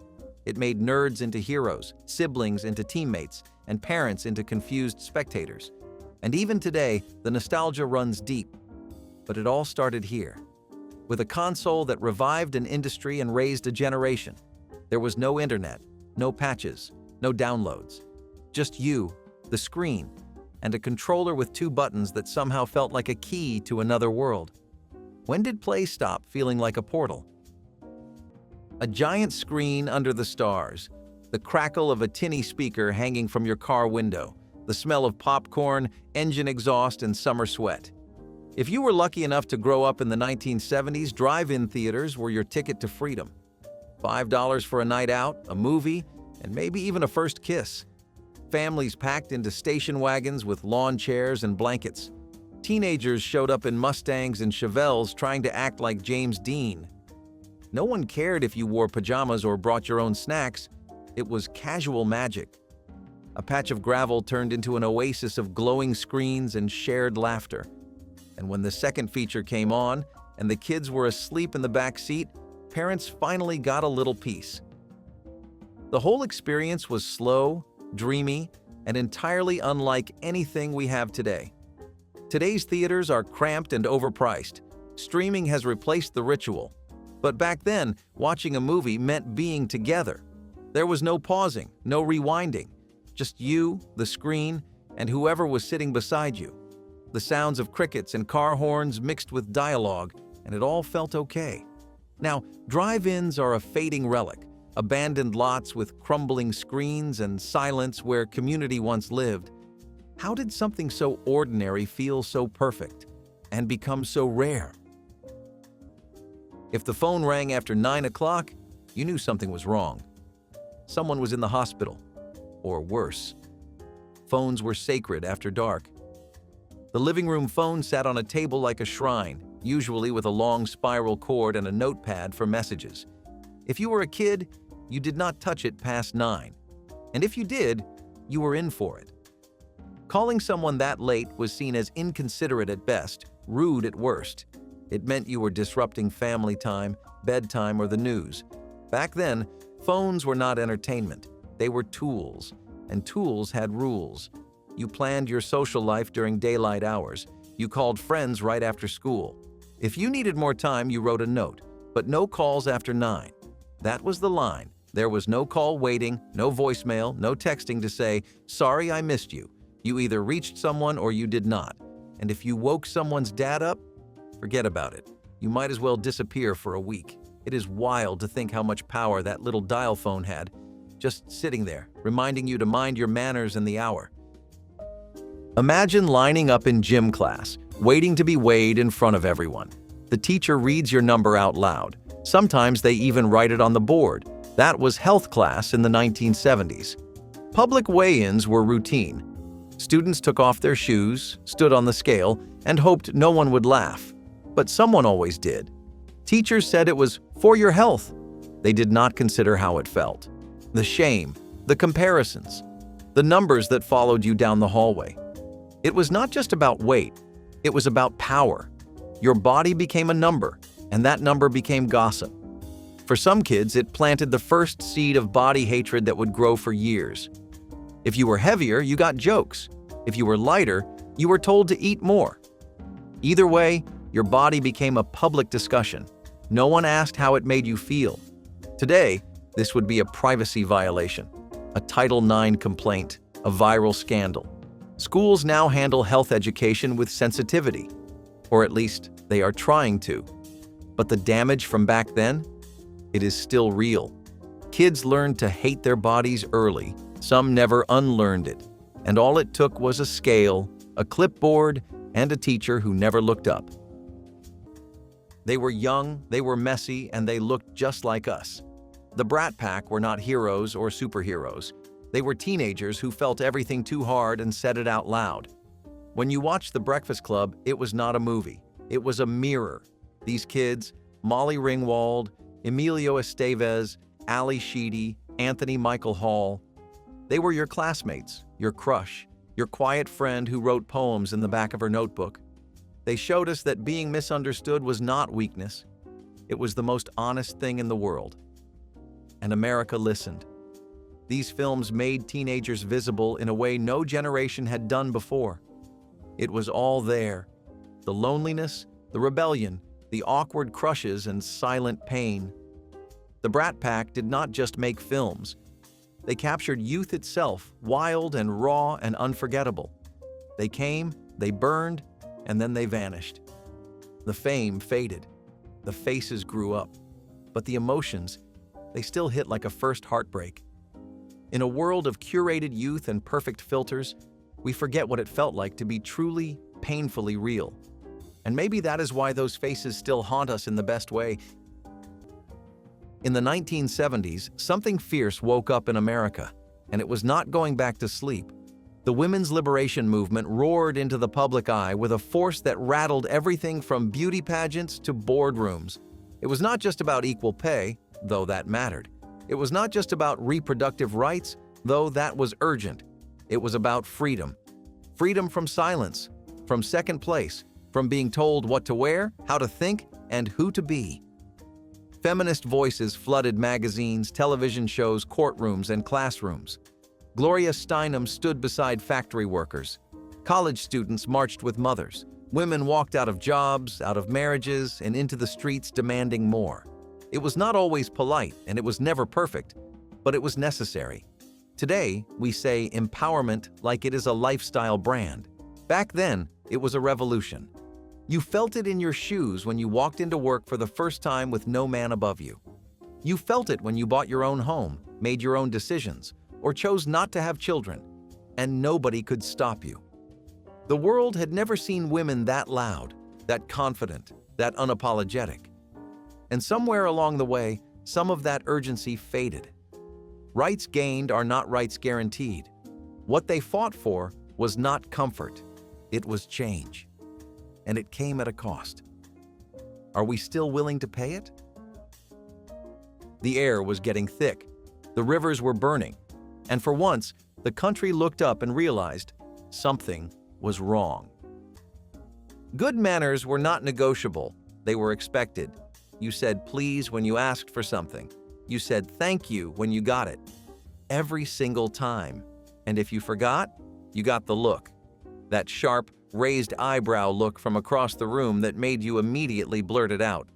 It made nerds into heroes, siblings into teammates, and parents into confused spectators. And even today, the nostalgia runs deep. But it all started here, with a console that revived an industry and raised a generation. There was no internet, no patches, no downloads. Just you, the screen, and a controller with 2 buttons that somehow felt like a key to another world. When did play stop feeling like a portal? A giant screen under the stars, the crackle of a tinny speaker hanging from your car window, the smell of popcorn, engine exhaust, and summer sweat. If you were lucky enough to grow up in the 1970s, drive-in theaters were your ticket to freedom. $5 for a night out, a movie, and maybe even a first kiss. Families packed into station wagons with lawn chairs and blankets. Teenagers showed up in Mustangs and Chevelles trying to act like James Dean. No one cared if you wore pajamas or brought your own snacks. It was casual magic. A patch of gravel turned into an oasis of glowing screens and shared laughter. And when the second feature came on and the kids were asleep in the back seat, parents finally got a little peace. The whole experience was slow, dreamy, and entirely unlike anything we have today. Today's theaters are cramped and overpriced. Streaming has replaced the ritual. But back then, watching a movie meant being together. There was no pausing, no rewinding. Just you, the screen, and whoever was sitting beside you. The sounds of crickets and car horns mixed with dialogue, and it all felt okay. Now, drive-ins are a fading relic, abandoned lots with crumbling screens and silence where community once lived. How did something so ordinary feel so perfect and become so rare? If the phone rang after 9 o'clock, you knew something was wrong. Someone was in the hospital, or worse. Phones were sacred after dark. The living room phone sat on a table like a shrine, usually with a long spiral cord and a notepad for messages. If you were a kid, you did not touch it past 9. And if you did, you were in for it. Calling someone that late was seen as inconsiderate at best, rude at worst. It meant you were disrupting family time, bedtime, or the news. Back then, phones were not entertainment. They were tools, and tools had rules. You planned your social life during daylight hours. You called friends right after school. If you needed more time, you wrote a note, but no calls after 9. That was the line. There was no call waiting, no voicemail, no texting to say, "Sorry, I missed you." You either reached someone or you did not. And if you woke someone's dad up, forget about it. You might as well disappear for a week. It is wild to think how much power that little dial phone had, just sitting there, reminding you to mind your manners and the hour. Imagine lining up in gym class, waiting to be weighed in front of everyone. The teacher reads your number out loud. Sometimes they even write it on the board. That was health class in the 1970s. Public weigh-ins were routine. Students took off their shoes, stood on the scale, and hoped no one would laugh. But someone always did. Teachers said it was for your health. They did not consider how it felt. The shame, the comparisons, the numbers that followed you down the hallway. It was not just about weight, it was about power. Your body became a number, and that number became gossip. For some kids, it planted the first seed of body hatred that would grow for years. If you were heavier, you got jokes. If you were lighter, you were told to eat more. Either way, your body became a public discussion. No one asked how it made you feel. Today, this would be a privacy violation, a Title IX complaint, a viral scandal. Schools now handle health education with sensitivity, or at least they are trying to. But the damage from back then? It is still real. Kids learned to hate their bodies early. Some never unlearned it. And all it took was a scale, a clipboard, and a teacher who never looked up. They were young, they were messy, and they looked just like us. The Brat Pack were not heroes or superheroes. They were teenagers who felt everything too hard and said it out loud. When you watched The Breakfast Club, it was not a movie. It was a mirror. These kids, Molly Ringwald, Emilio Estevez, Ali Sheedy, Anthony Michael Hall, They were your classmates, your crush, your quiet friend who wrote poems in the back of her notebook. They showed us that being misunderstood was not weakness. It was the most honest thing in the world. And America listened. These films made teenagers visible in a way no generation had done before. It was all there. The loneliness, the rebellion, the awkward crushes and silent pain. The Brat Pack did not just make films. They captured youth itself, wild and raw and unforgettable. They came, they burned, and then they vanished. The fame faded. The faces grew up. But the emotions, they still hit like a first heartbreak. In a world of curated youth and perfect filters, we forget what it felt like to be truly, painfully real. And maybe that is why those faces still haunt us in the best way. In the 1970s, something fierce woke up in America, and it was not going back to sleep. The women's liberation movement roared into the public eye with a force that rattled everything from beauty pageants to boardrooms. It was not just about equal pay, though that mattered. It was not just about reproductive rights, though that was urgent. It was about freedom. Freedom from silence, from second place, from being told what to wear, how to think, and who to be. Feminist voices flooded magazines, television shows, courtrooms, and classrooms. Gloria Steinem stood beside factory workers. College students marched with mothers. Women walked out of jobs, out of marriages, and into the streets demanding more. It was not always polite, and it was never perfect, but it was necessary. Today, we say empowerment like it is a lifestyle brand. Back then, it was a revolution. You felt it in your shoes when you walked into work for the first time with no man above you. You felt it when you bought your own home, made your own decisions, or chose not to have children, and nobody could stop you. The world had never seen women that loud, that confident, that unapologetic. And somewhere along the way, some of that urgency faded. Rights gained are not rights guaranteed. What they fought for was not comfort, it was change. And it came at a cost. Are we still willing to pay it? The air was getting thick. The rivers were burning. And for once, the country looked up and realized something was wrong. Good manners were not negotiable. They were expected. You said please when you asked for something. You said thank you when you got it. Every single time. And if you forgot, you got the look. That sharp, raised eyebrow look from across the room that made you immediately blurt it out.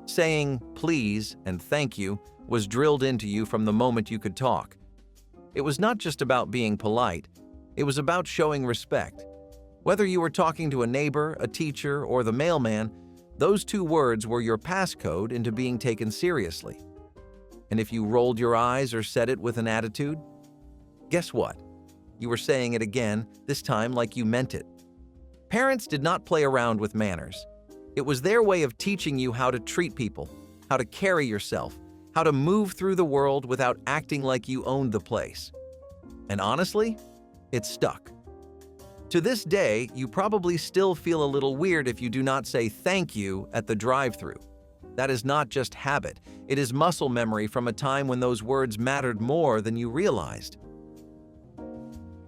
Saying please and thank you was drilled into you from the moment you could talk. It was not just about being polite, it was about showing respect. Whether you were talking to a neighbor, a teacher, or the mailman, those two words were your passcode into being taken seriously. And if you rolled your eyes or said it with an attitude, guess what? You were saying it again, this time like you meant it. Parents did not play around with manners. It was their way of teaching you how to treat people, how to carry yourself, how to move through the world without acting like you owned the place. And honestly, it stuck. To this day, you probably still feel a little weird if you do not say thank you at the drive-thru. That is not just habit, it is muscle memory from a time when those words mattered more than you realized.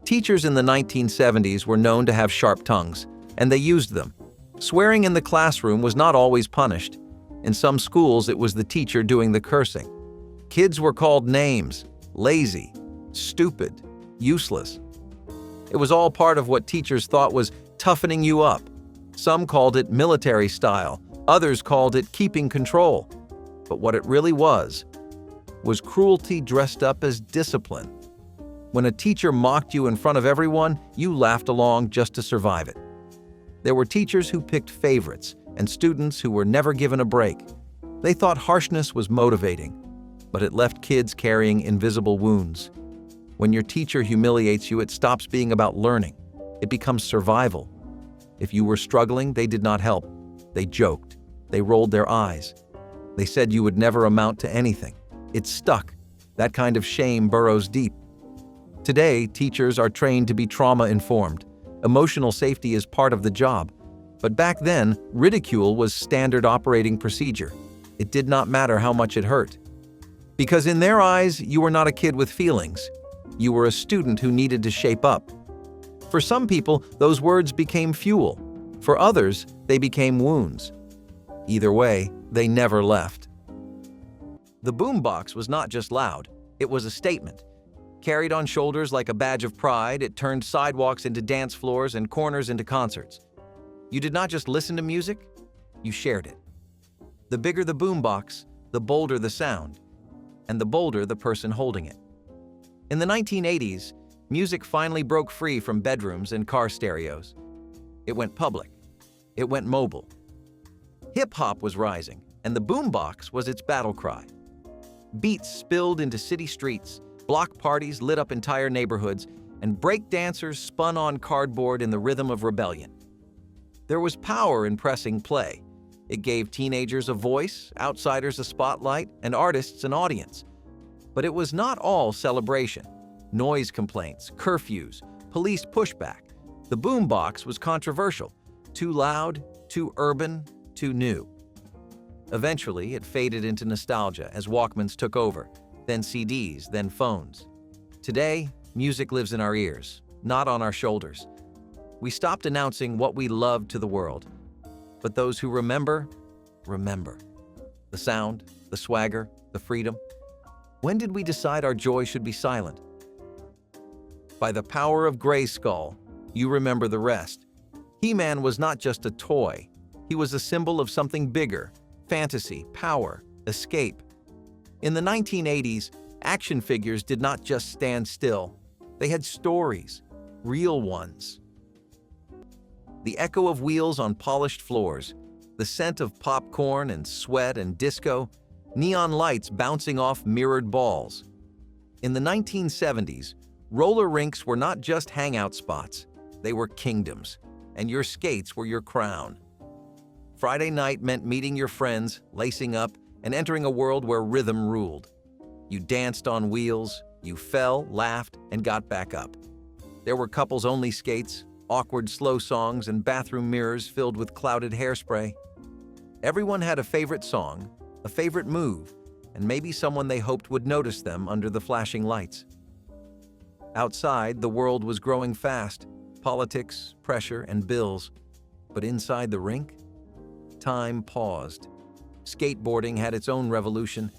Teachers in the 1970s were known to have sharp tongues, and they used them. Swearing in the classroom was not always punished. In some schools, it was the teacher doing the cursing. Kids were called names, lazy, stupid, useless. It was all part of what teachers thought was toughening you up. Some called it military style, others called it keeping control. But what it really was cruelty dressed up as discipline. When a teacher mocked you in front of everyone, you laughed along just to survive it. There were teachers who picked favorites and students who were never given a break. They thought harshness was motivating, but it left kids carrying invisible wounds. When your teacher humiliates you, it stops being about learning. It becomes survival. If you were struggling, they did not help. They joked. They rolled their eyes. They said you would never amount to anything. It stuck. That kind of shame burrows deep. Today, teachers are trained to be trauma-informed. Emotional safety is part of the job. But back then, ridicule was standard operating procedure. It did not matter how much it hurt. Because in their eyes, you were not a kid with feelings. You were a student who needed to shape up. For some people, those words became fuel. For others, they became wounds. Either way, they never left. The boombox was not just loud, it was a statement. Carried on shoulders like a badge of pride, it turned sidewalks into dance floors and corners into concerts. You did not just listen to music, you shared it. The bigger the boombox, the bolder the sound, and the bolder the person holding it. In the 1980s, music finally broke free from bedrooms and car stereos. It went public. It went mobile. Hip-hop was rising, and the boombox was its battle cry. Beats spilled into city streets, block parties lit up entire neighborhoods, and break dancers spun on cardboard in the rhythm of rebellion. There was power in pressing play. It gave teenagers a voice, outsiders a spotlight, and artists an audience. But it was not all celebration. Noise complaints, curfews, police pushback. The boombox was controversial. Too loud, too urban, too new. Eventually, it faded into nostalgia as Walkmans took over, then CDs, then phones. Today, music lives in our ears, not on our shoulders. We stopped announcing what we loved to the world. But those who remember, remember. The sound, the swagger, the freedom. When did we decide our joy should be silent? By the power of Grayskull, you remember the rest. He-Man was not just a toy. He was a symbol of something bigger: fantasy, power, escape. In the 1980s, action figures did not just stand still. They had stories, real ones. The echo of wheels on polished floors, the scent of popcorn and sweat and disco, neon lights bouncing off mirrored balls. In the 1970s, roller rinks were not just hangout spots. They were kingdoms, and your skates were your crown. Friday night meant meeting your friends, lacing up, and entering a world where rhythm ruled. You danced on wheels, you fell, laughed, and got back up. There were couples-only skates, awkward slow songs, and bathroom mirrors filled with clouded hairspray. Everyone had a favorite song, a favorite move, and maybe someone they hoped would notice them under the flashing lights. Outside, the world was growing fast, politics, pressure, and bills. But inside the rink, time paused. Skateboarding had its own revolution.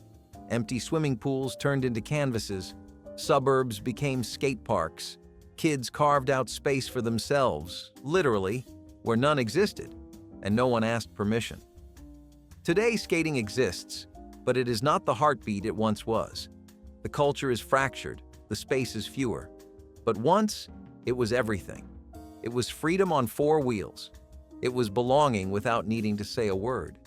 Empty swimming pools turned into canvases. Suburbs became skate parks. Kids carved out space for themselves, literally, where none existed, and no one asked permission. Today, skating exists, but it is not the heartbeat it once was. The culture is fractured, the space is fewer. But once, it was everything. It was freedom on four wheels. It was belonging without needing to say a word.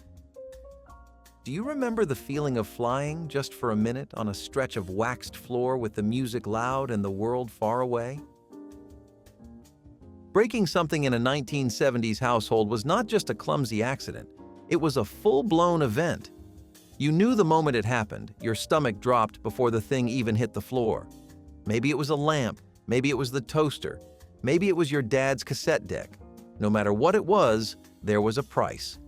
Do you remember the feeling of flying just for a minute on a stretch of waxed floor with the music loud and the world far away? Breaking something in a 1970s household was not just a clumsy accident. It was a full-blown event. You knew the moment it happened. Your stomach dropped before the thing even hit the floor. Maybe it was a lamp. Maybe it was the toaster. Maybe it was your dad's cassette deck. No matter what it was, there was a price.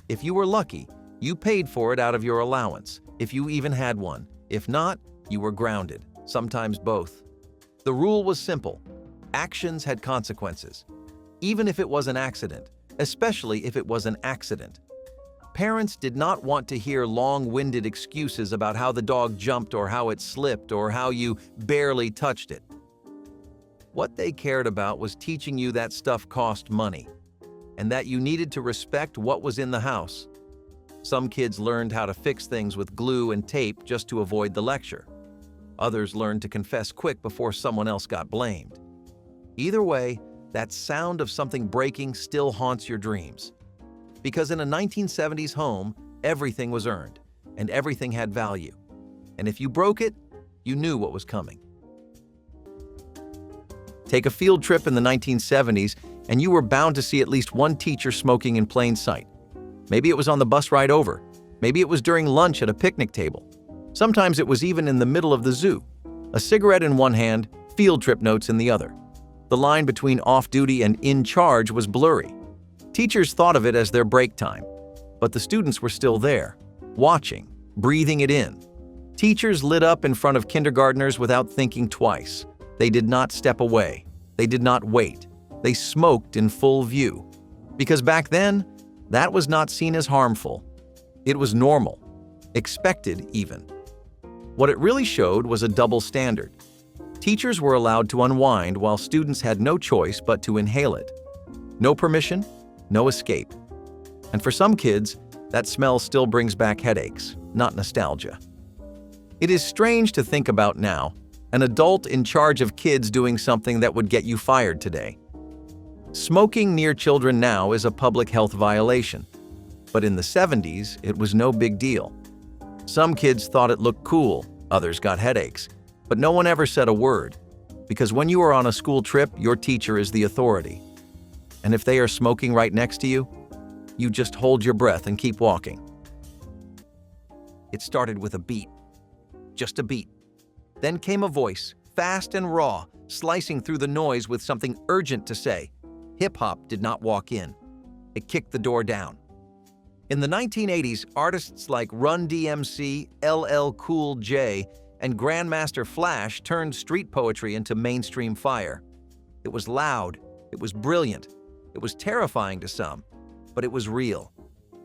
If you were lucky, you paid for it out of your allowance, if you even had one. If not, you were grounded, sometimes both. The rule was simple. Actions had consequences, even if it was an accident, especially if it was an accident. Parents did not want to hear long-winded excuses about how the dog jumped or how it slipped or how you barely touched it. What they cared about was teaching you that stuff cost money, and that you needed to respect what was in the house. Some kids learned how to fix things with glue and tape just to avoid the lecture. Others learned to confess quick before someone else got blamed. Either way, that sound of something breaking still haunts your dreams. Because in a 1970s home, everything was earned, and everything had value. And if you broke it, you knew what was coming. Take a field trip in the 1970s, and you were bound to see at least one teacher smoking in plain sight. Maybe it was on the bus ride over. Maybe it was during lunch at a picnic table. Sometimes it was even in the middle of the zoo. A cigarette in one hand, field trip notes in the other. The line between off-duty and in charge was blurry. Teachers thought of it as their break time, but the students were still there, watching, breathing it in. Teachers lit up in front of kindergartners without thinking twice. They did not step away. They did not wait. They smoked in full view. Because back then, that was not seen as harmful. It was normal, expected even. What it really showed was a double standard. Teachers were allowed to unwind while students had no choice but to inhale it. No permission, no escape. And for some kids, that smell still brings back headaches, not nostalgia. It is strange to think about now, an adult in charge of kids doing something that would get you fired today. Smoking near children now is a public health violation, but in the 70s, it was no big deal. Some kids thought it looked cool, others got headaches, but no one ever said a word, because when you are on a school trip, your teacher is the authority. And if they are smoking right next to you, you just hold your breath and keep walking. It started with a beat, just a beat. Then came a voice, fast and raw, slicing through the noise with something urgent to say. Hip-hop did not walk in. It kicked the door down. In the 1980s, artists like Run DMC, LL Cool J, and Grandmaster Flash turned street poetry into mainstream fire. It was loud, it was brilliant, it was terrifying to some, but it was real.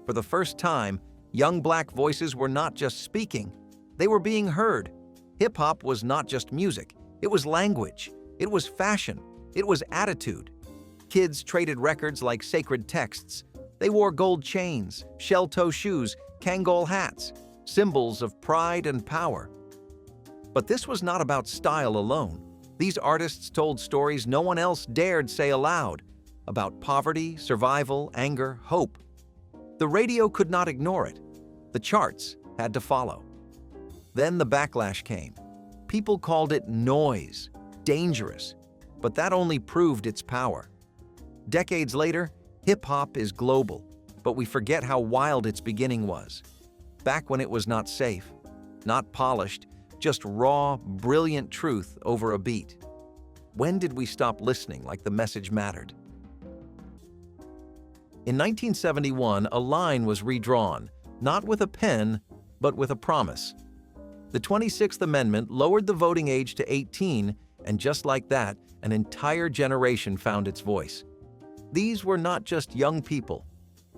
For the first time, young black voices were not just speaking, they were being heard. Hip-hop was not just music, it was language, it was fashion, it was attitude. Kids traded records like sacred texts. They wore gold chains, shell-toe shoes, Kangol hats, symbols of pride and power. But this was not about style alone. These artists told stories no one else dared say aloud, about poverty, survival, anger, hope. The radio could not ignore it. The charts had to follow. Then the backlash came. People called it noise, dangerous, but that only proved its power. Decades later, hip-hop is global, but we forget how wild its beginning was. Back when it was not safe, not polished, just raw, brilliant truth over a beat. When did we stop listening like the message mattered? In 1971, a line was redrawn, not with a pen, but with a promise. The 26th Amendment lowered the voting age to 18, and just like that, an entire generation found its voice. These were not just young people.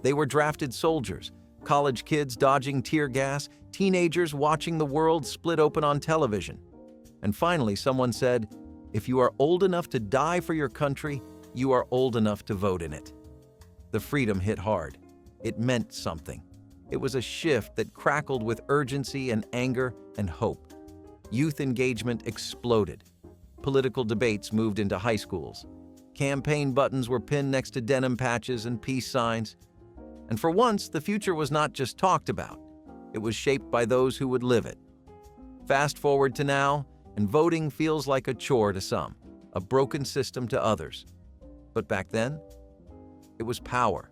They were drafted soldiers, college kids dodging tear gas, teenagers watching the world split open on television. And finally, someone said, if you are old enough to die for your country, you are old enough to vote in it. The freedom hit hard. It meant something. It was a shift that crackled with urgency and anger and hope. Youth engagement exploded. Political debates moved into high schools. Campaign buttons were pinned next to denim patches and peace signs. And for once, the future was not just talked about. It was shaped by those who would live it. Fast forward to now, and voting feels like a chore to some, a broken system to others. But back then, it was power.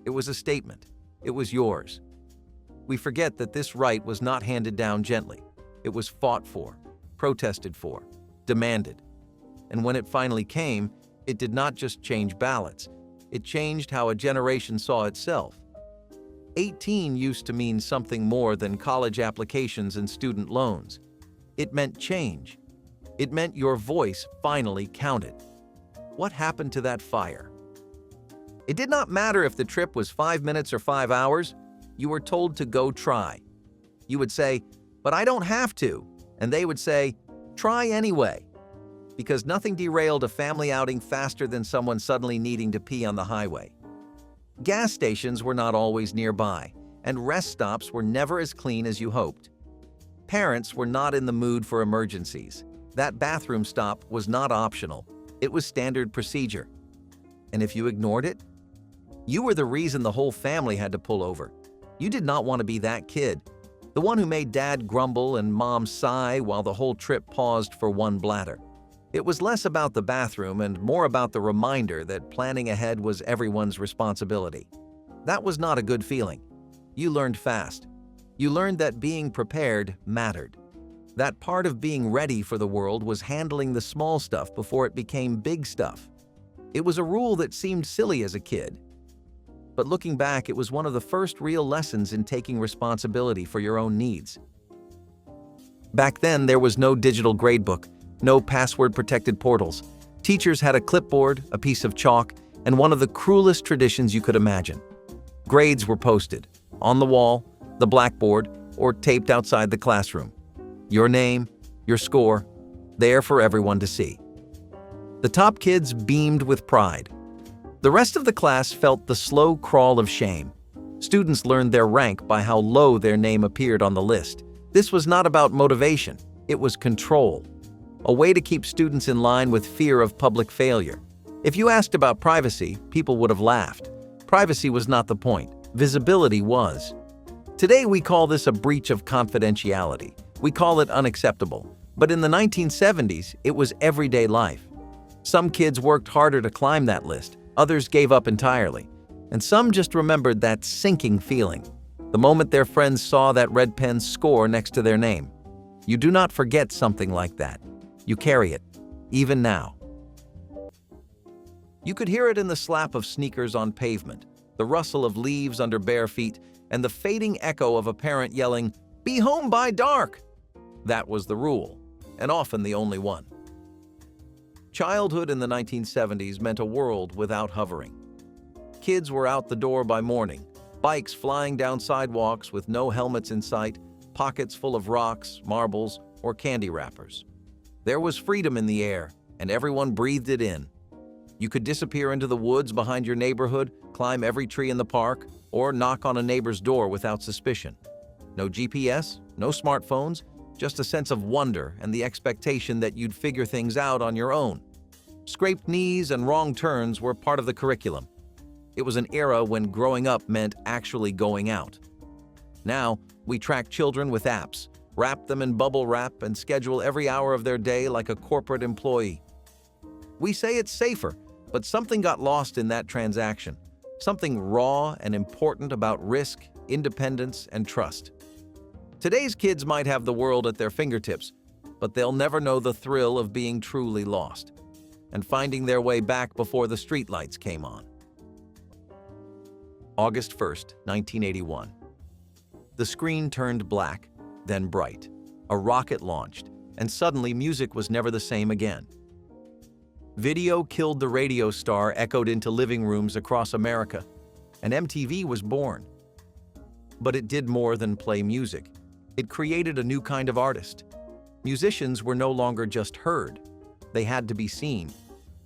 It was a statement. It was yours. We forget that this right was not handed down gently. It was fought for, protested for, demanded. And when it finally came, it did not just change ballots. It changed how a generation saw itself. 18 used to mean something more than college applications and student loans. It meant change. It meant your voice finally counted. What happened to that fire? It did not matter if the trip was 5 minutes or 5 hours. You were told to go try. You would say, but I don't have to. And they would say, try anyway. Because nothing derailed a family outing faster than someone suddenly needing to pee on the highway. Gas stations were not always nearby, and rest stops were never as clean as you hoped. Parents were not in the mood for emergencies. That bathroom stop was not optional. It was standard procedure. And if you ignored it, you were the reason the whole family had to pull over. You did not want to be that kid, the one who made dad grumble and mom sigh while the whole trip paused for one bladder. It was less about the bathroom and more about the reminder that planning ahead was everyone's responsibility. That was not a good feeling. You learned fast. You learned that being prepared mattered. That part of being ready for the world was handling the small stuff before it became big stuff. It was a rule that seemed silly as a kid. But looking back, it was one of the first real lessons in taking responsibility for your own needs. Back then, there was no digital gradebook, No password-protected portals. Teachers had a clipboard, a piece of chalk, and one of the cruelest traditions you could imagine. Grades were posted on the wall, the blackboard, or taped outside the classroom. Your name, your score, there for everyone to see. The top kids beamed with pride. The rest of the class felt the slow crawl of shame. Students learned their rank by how low their name appeared on the list. This was not about motivation, it was control. A way to keep students in line with fear of public failure. If you asked about privacy, people would have laughed. Privacy was not the point, visibility was. Today we call this a breach of confidentiality. We call it unacceptable. But in the 1970s, it was everyday life. Some kids worked harder to climb that list, others gave up entirely. And some just remembered that sinking feeling, the moment their friends saw that red pen score next to their name. You do not forget something like that. You carry it, even now. You could hear it in the slap of sneakers on pavement, the rustle of leaves under bare feet, and the fading echo of a parent yelling, "Be home by dark!" That was the rule, and often the only one. Childhood in the 1970s meant a world without hovering. Kids were out the door by morning, bikes flying down sidewalks with no helmets in sight, pockets full of rocks, marbles, or candy wrappers. There was freedom in the air, and everyone breathed it in. You could disappear into the woods behind your neighborhood, climb every tree in the park, or knock on a neighbor's door without suspicion. No GPS, no smartphones, just a sense of wonder and the expectation that you'd figure things out on your own. Scraped knees and wrong turns were part of the curriculum. It was an era when growing up meant actually going out. Now, we track children with apps, wrap them in bubble wrap, and schedule every hour of their day like a corporate employee. We say it's safer, but something got lost in that transaction. Something raw and important about risk, independence, and trust. Today's kids might have the world at their fingertips, but they'll never know the thrill of being truly lost and finding their way back before the streetlights came on. August 1st, 1981. The screen turned black, then bright. A rocket launched, and suddenly music was never the same again. Video Killed the Radio star echoed into living rooms across America, and MTV was born. But it did more than play music. It created a new kind of artist. Musicians were no longer just heard. They had to be seen,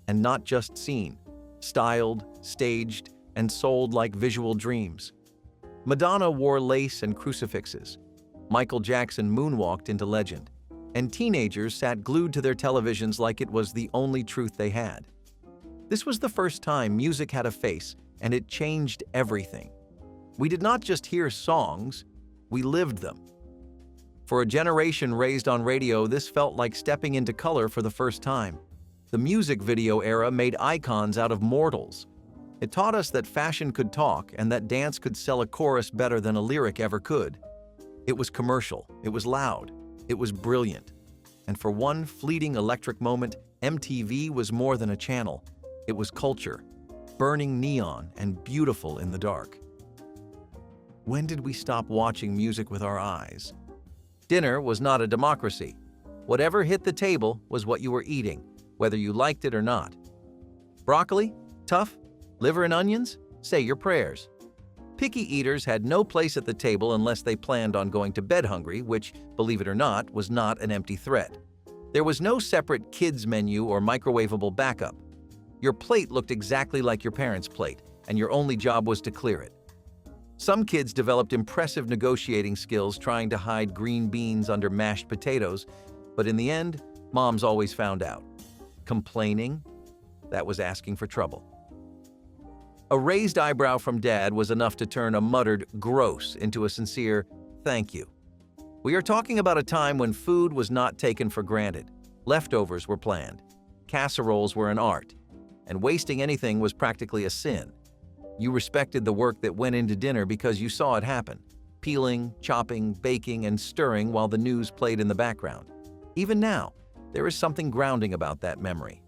and not just seen, styled, staged, and sold like visual dreams. Madonna wore lace and crucifixes. Michael Jackson moonwalked into legend. And teenagers sat glued to their televisions like it was the only truth they had. This was the first time music had a face, and it changed everything. We did not just hear songs, we lived them. For a generation raised on radio, this felt like stepping into color for the first time. The music video era made icons out of mortals. It taught us that fashion could talk and that dance could sell a chorus better than a lyric ever could. It was commercial, it was loud, it was brilliant. And for one fleeting electric moment, MTV was more than a channel. It was culture, burning neon and beautiful in the dark. When did we stop watching music with our eyes? Dinner was not a democracy. Whatever hit the table was what you were eating, whether you liked it or not. Broccoli? Tough? Liver and onions? Say your prayers. Picky eaters had no place at the table unless they planned on going to bed hungry, which, believe it or not, was not an empty threat. There was no separate kids menu or microwavable backup. Your plate looked exactly like your parents' plate, and your only job was to clear it. Some kids developed impressive negotiating skills trying to hide green beans under mashed potatoes, but in the end, moms always found out. Complaining? That was asking for trouble. A raised eyebrow from Dad was enough to turn a muttered "gross" into a sincere "thank you." We are talking about a time when food was not taken for granted. Leftovers were planned. Casseroles were an art. And wasting anything was practically a sin. You respected the work that went into dinner because you saw it happen. Peeling, chopping, baking, and stirring while the news played in the background. Even now, there is something grounding about that memory.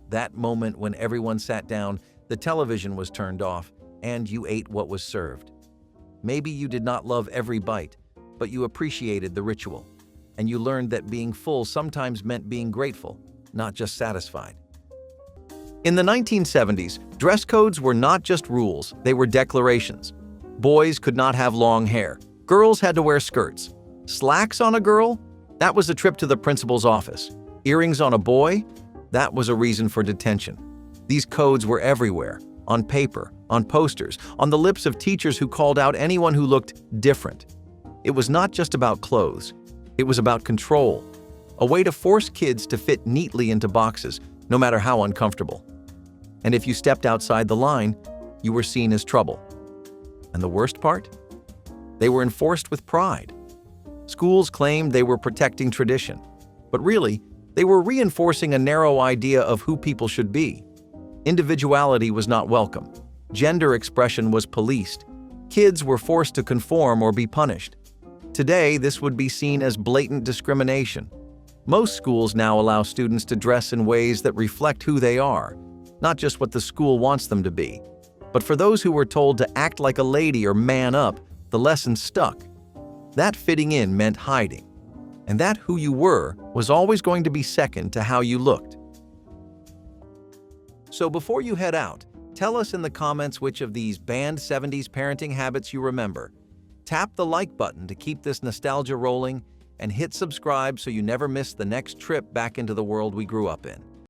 That moment when everyone sat down, the television was turned off, and you ate what was served. Maybe you did not love every bite, but you appreciated the ritual. and you learned that being full sometimes meant being grateful, not just satisfied. In the 1970s, dress codes were not just rules, they were declarations. Boys could not have long hair. Girls had to wear skirts. Slacks on a girl? That was a trip to the principal's office. Earrings on a boy? That was a reason for detention. These codes were everywhere, on paper, on posters, on the lips of teachers who called out anyone who looked different. It was not just about clothes. It was about control, a way to force kids to fit neatly into boxes, no matter how uncomfortable. And if you stepped outside the line, you were seen as trouble. And the worst part? They were enforced with pride. Schools claimed they were protecting tradition, but really, they were reinforcing a narrow idea of who people should be. Individuality was not welcome. Gender expression was policed. Kids were forced to conform or be punished. Today, this would be seen as blatant discrimination. Most schools now allow students to dress in ways that reflect who they are, not just what the school wants them to be. But for those who were told to act like a lady or man up, the lesson stuck. That fitting in meant hiding, and that who you were was always going to be second to how you looked. So before you head out, tell us in the comments which of these banned 70s parenting habits you remember. Tap the like button to keep this nostalgia rolling, and hit subscribe so you never miss the next trip back into the world we grew up in.